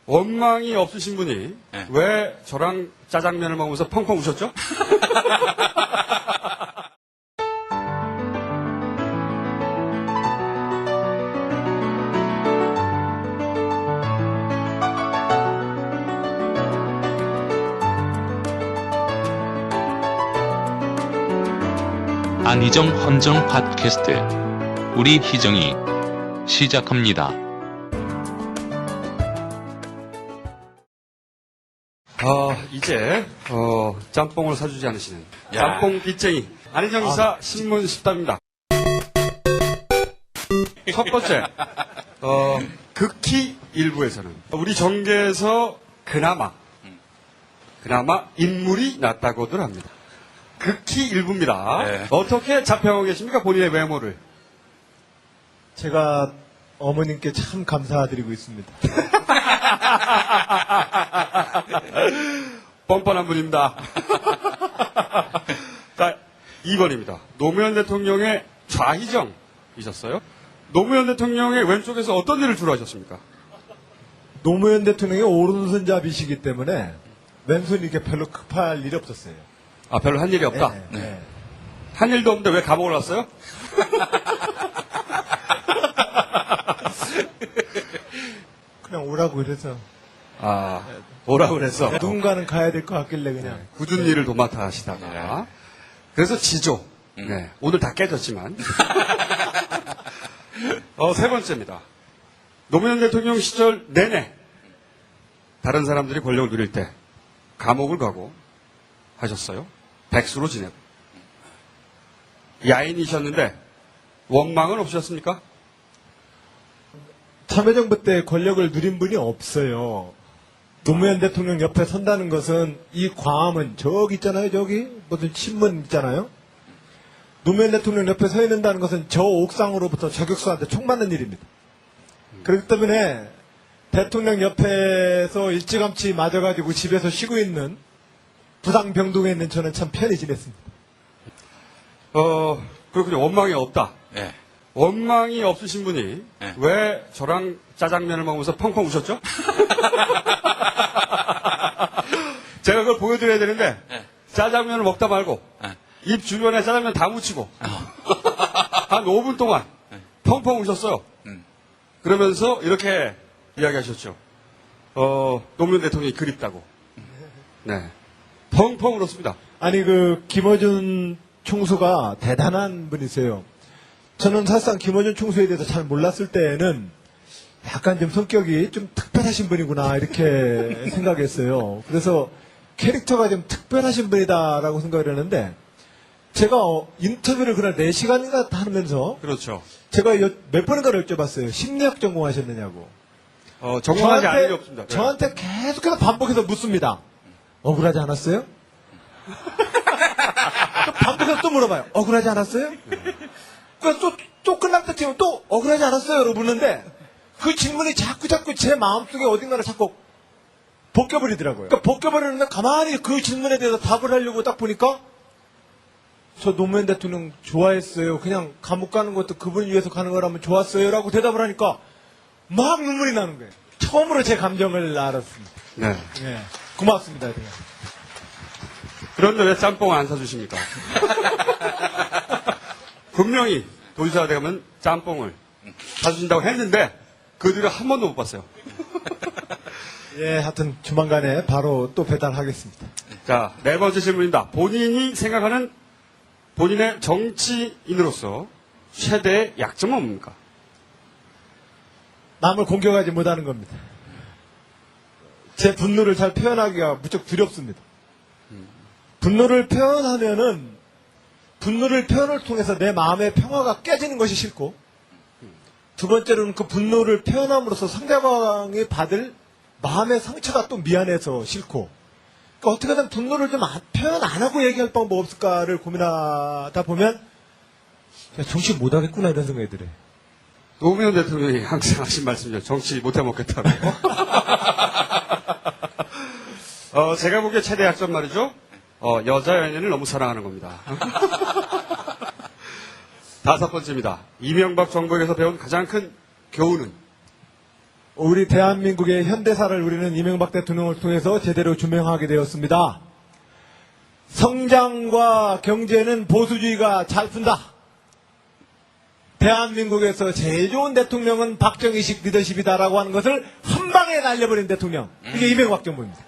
원망이 없으신 분이 네. 왜 저랑 짜장면을 먹으면서 펑펑 우셨죠? 안희정 헌정 팟캐스트 우리 희정이 시작합니다. 이제 짬뽕을 사주지 않으시는 야. 짬뽕 빚쟁이 안희정 기사 신문 10답입니다. 첫 번째, 극히 일부에서는 우리 정계에서 그나마 인물이 났다고들 합니다. 극히 일부입니다. 네. 어떻게 자평하고 계십니까? 본인의 외모를. 제가 어머님께 참 감사드리고 있습니다. 뻔뻔한 분입니다. 자, 2번입니다. 노무현 대통령의 좌희정이셨어요? 노무현 대통령의 왼쪽에서 어떤 일을 주로 하셨습니까? 노무현 대통령의 오른손잡이시기 때문에 왼손이 이렇게 별로 급할 일이 없었어요. 아, 별로 한 일이 없다? 네. 한 일도 없는데 왜 감옥을 갔어요? 그냥 오라고 그래서. 오라고 그래서. 누군가는 가야 될 것 같길래 그냥. 굳은 일을 도맡아 하시다가. 그래서 지조. 네. 오늘 다 깨졌지만. 세 번째입니다. 노무현 대통령 시절 내내 다른 사람들이 권력을 누릴 때 감옥을 가고 하셨어요. 백수로 지내고. 야인이셨는데 원망은 없으셨습니까? 참여정부 때 권력을 누린 분이 없어요. 노무현 대통령 옆에 선다는 것은 이 광화문 저기 있잖아요. 저기 무슨 신문 있잖아요. 노무현 대통령 옆에 서 있는다는 것은 저 옥상으로부터 저격수한테 총 맞는 일입니다. 그렇기 때문에 대통령 옆에서 일찌감치 맞아가지고 집에서 쉬고 있는 부상병동에 있는 저는 참 편히 지냈습니다. 그렇군요. 원망이 없다. 네. 원망이 없으신 분이 네. 왜 저랑 짜장면을 먹으면서 펑펑 우셨죠? 제가 그걸 보여드려야 되는데 네. 짜장면을 먹다 말고 네. 입 주변에 짜장면 다 묻히고 한 5분 동안 펑펑 우셨어요. 그러면서 이렇게 이야기하셨죠. 노무현 대통령이 그립다고. 네. 펑펑 울었습니다. 아니 김어준 총수가 대단한 분이세요. 저는 사실상 김어준 총수에 대해서 잘 몰랐을 때에는 약간 좀 성격이 좀 특별하신 분이구나 이렇게 생각했어요. 그래서 캐릭터가 좀 특별하신 분이다라고 생각을 했는데 제가 인터뷰를 그날 4시간인가 하면서 그렇죠. 제가 몇 번인가를 여쭤봤어요. 심리학 전공하셨느냐고. 전공한 게 아닌 게 없습니다. 네. 저한테 계속해서 반복해서 묻습니다. 억울하지 않았어요? 또 반복해서 또 물어봐요. 억울하지 않았어요? 또 끝날 때쯤에 또 억울하지 않았어요? 라고 묻는데 그 질문이 자꾸 제 마음속에 어딘가를 자꾸 벗겨버리더라고요. 그러니까 벗겨버리는데 가만히 그 질문에 대해서 답을 하려고 딱 보니까 저 노무현 대통령 좋아했어요. 그냥 감옥 가는 것도 그분을 위해서 가는 거라면 좋았어요. 라고 대답을 하니까 막 눈물이 나는 거예요. 처음으로 제 감정을 알았습니다. 네. 네. 고맙습니다. 제가. 그런데 왜 짬뽕을 안 사주십니까? 분명히 도지사가 되면 짬뽕을 사주신다고 했는데 그 뒤로 한 번도 못 봤어요. 예, 하여튼 조만간에 바로 또 배달하겠습니다. 자, 네 번째 질문입니다. 본인이 생각하는 본인의 정치인으로서 최대의 약점은 뭡니까? 남을 공격하지 못하는 겁니다. 제 분노를 잘 표현하기가 무척 두렵습니다. 분노를 표현하면은 분노를 표현을 통해서 내 마음의 평화가 깨지는 것이 싫고 두 번째로는 그 분노를 표현함으로써 상대방이 받을 마음의 상처가 또 미안해서 싫고 그러니까 어떻게든 분노를 좀 표현 안 하고 얘기할 방법 없을까를 고민하다 보면 정치 못하겠구나 이런 생각이 들어요. 노무현 대통령이 항상 하신 말씀이죠. 정치 못해 먹겠다고. 제가 보기에 최대 약점 말이죠. 여자 연예인을 너무 사랑하는 겁니다. 다섯 번째입니다. 이명박 정부에게서 배운 가장 큰 교훈은 우리 대한민국의 현대사를 우리는 이명박 대통령을 통해서 제대로 조명하게 되었습니다. 성장과 경제는 보수주의가 잘 푼다. 대한민국에서 제일 좋은 대통령은 박정희식 리더십이다라고 하는 것을 한 방에 날려버린 대통령. 이게 이명박 정부입니다.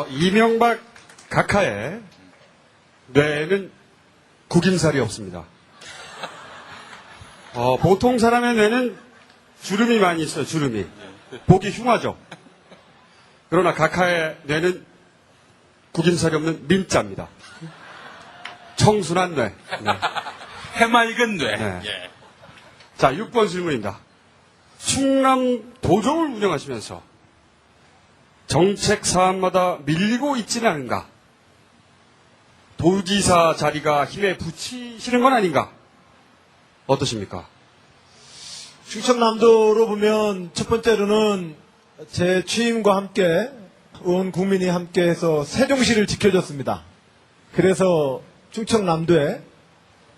이명박 각하의 뇌에는 구김살이 없습니다. 보통 사람의 뇌는 주름이 많이 있어요, 주름이. 보기 흉하죠. 그러나 각하의 뇌는 구김살이 없는 민자입니다. 청순한 뇌. 네. 해맑은 뇌. 네. 예. 자, 6번 질문입니다. 충남 도정을 운영하시면서 정책 사안마다 밀리고 있지는 않은가? 도지사 자리가 힘에 붙이시는 건 아닌가? 어떠십니까? 충청남도로 보면 첫 번째로는 제 취임과 함께 온 국민이 함께해서 세종시를 지켜줬습니다. 그래서 충청남도에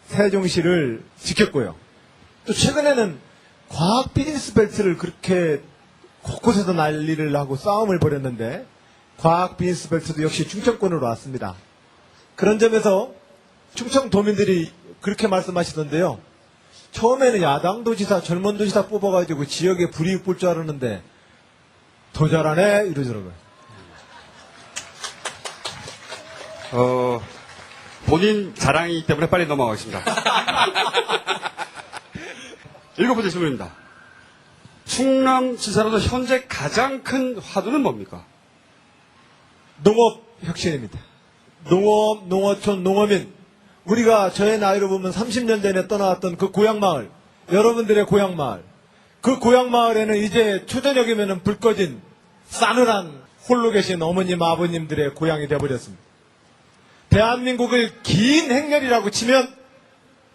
세종시를 지켰고요. 또 최근에는 과학 비즈니스 벨트를 그렇게 곳곳에서 난리를 하고 싸움을 벌였는데 과학 비즈니스 벨트도 역시 충청권으로 왔습니다. 그런 점에서 충청도민들이 그렇게 말씀하시던데요. 처음에는 야당 도지사, 젊은 도지사 뽑아가지고 지역에 불이익 볼 줄 알았는데 더 잘하네 이러더라고요. 본인 자랑이기 때문에 빨리 넘어가겠습니다. 7번째 질문입니다. 충남지사로서 현재 가장 큰 화두는 뭡니까? 농업 혁신입니다. 농업, 농어촌, 농어민. 우리가 저의 나이로 보면 30년 전에 떠나왔던 그 고향마을, 여러분들의 고향마을. 그 고향마을에는 이제 초저녁이면 불 꺼진 싸늘한 홀로 계신 어머님, 아버님들의 고향이 되어버렸습니다. 대한민국을 긴 행렬이라고 치면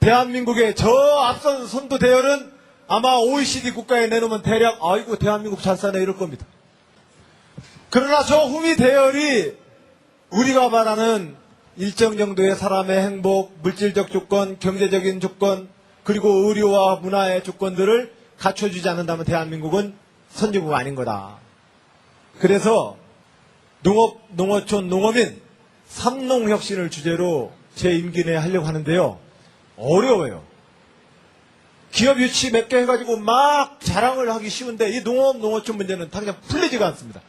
대한민국의 저 앞선 선두 대열은 아마 OECD 국가에 내놓으면 대략 아이고 대한민국 잘 사네 이럴 겁니다. 그러나 저 후미 대열이 우리가 말하는 일정 정도의 사람의 행복, 물질적 조건, 경제적인 조건, 그리고 의료와 문화의 조건들을 갖춰주지 않는다면 대한민국은 선진국 아닌 거다. 그래서 농업, 농어촌, 농어민, 삼농혁신을 주제로 제 임기 내에 하려고 하는데요. 어려워요. 기업 유치 몇 개 해가지고 막 자랑을 하기 쉬운데 이 농업, 농어촌 문제는 당장 풀리지가 않습니다.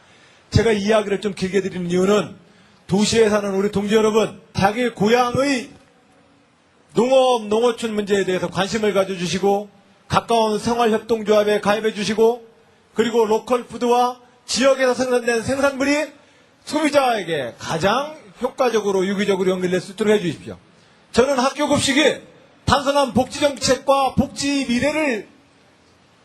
제가 이 이야기를 좀 길게 드리는 이유는 도시에 사는 우리 동지 여러분, 자기 고향의 농업, 농어촌 문제에 대해서 관심을 가져주시고 가까운 생활협동조합에 가입해주시고 그리고 로컬 푸드와 지역에서 생산된 생산물이 소비자에게 가장 효과적으로 유기적으로 연결될 수 있도록 해주십시오. 저는 학교 급식이 단순한 복지 정책과 복지 미래를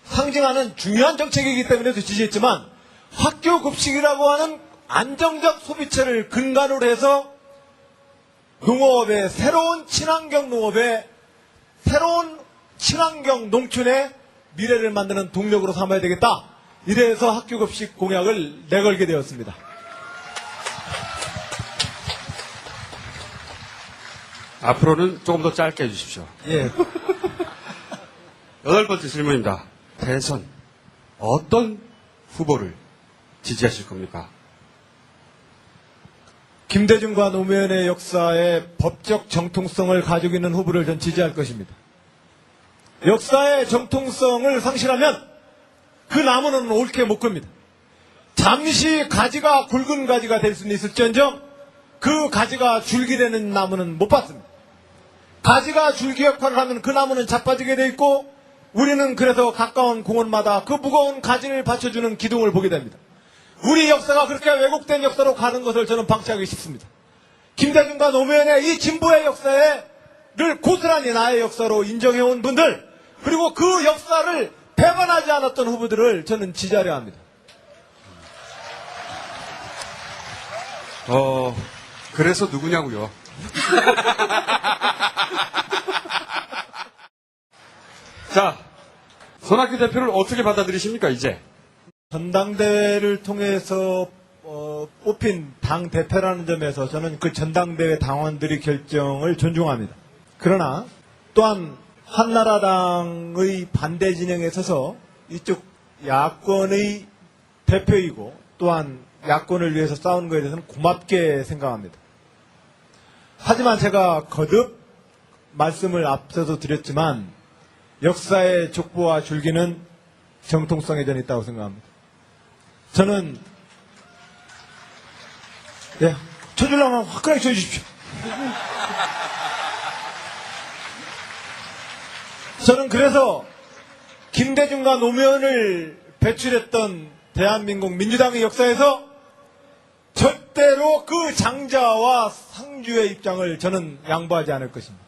상징하는 중요한 정책이기 때문에도 지지했지만 학교 급식이라고 하는 안정적 소비체를 근간으로 해서 농업의 새로운 친환경 농업의 새로운 친환경 농촌의 미래를 만드는 동력으로 삼아야 되겠다. 이래서 학교 급식 공약을 내걸게 되었습니다. 앞으로는 조금 더 짧게 해주십시오. 예. 8번째 질문입니다. 대선 어떤 후보를 지지하실 겁니까? 김대중과 노무현의 역사의 법적 정통성을 가지고 있는 후보를 전 지지할 것입니다. 역사의 정통성을 상실하면 그 나무는 옳게 못 겁니다. 잠시 가지가 굵은 가지가 될 수는 있을지언정 그 가지가 줄기 되는 나무는 못 봤습니다. 가지가 줄기 역할을 하면 그 나무는 자빠지게 돼 있고 우리는 그래서 가까운 공원마다 그 무거운 가지를 받쳐주는 기둥을 보게 됩니다. 우리 역사가 그렇게 왜곡된 역사로 가는 것을 저는 방치하기 쉽습니다. 김대중과 노무현의 이 진보의 역사를 고스란히 나의 역사로 인정해온 분들 그리고 그 역사를 배반하지 않았던 후보들을 저는 지지하려 합니다. 그래서 누구냐고요? 자, 손학규 대표를 어떻게 받아들이십니까, 이제? 전당대회를 통해서 뽑힌 당 대표라는 점에서 저는 그 전당대회 당원들의 결정을 존중합니다. 그러나 또한 한나라당의 반대 진영에 서서 이쪽 야권의 대표이고 또한 야권을 위해서 싸우는 것에 대해서는 고맙게 생각합니다. 하지만 제가 거듭 말씀을 앞서서 드렸지만 역사의 족보와 줄기는 정통성에 전 있다고 생각합니다. 저는 쳐주려면 화끈하게 쳐주십시오. 저는 그래서 김대중과 노무현을 배출했던 대한민국 민주당의 역사에서 절대로 그 장자와 상주의 입장을 저는 양보하지 않을 것입니다.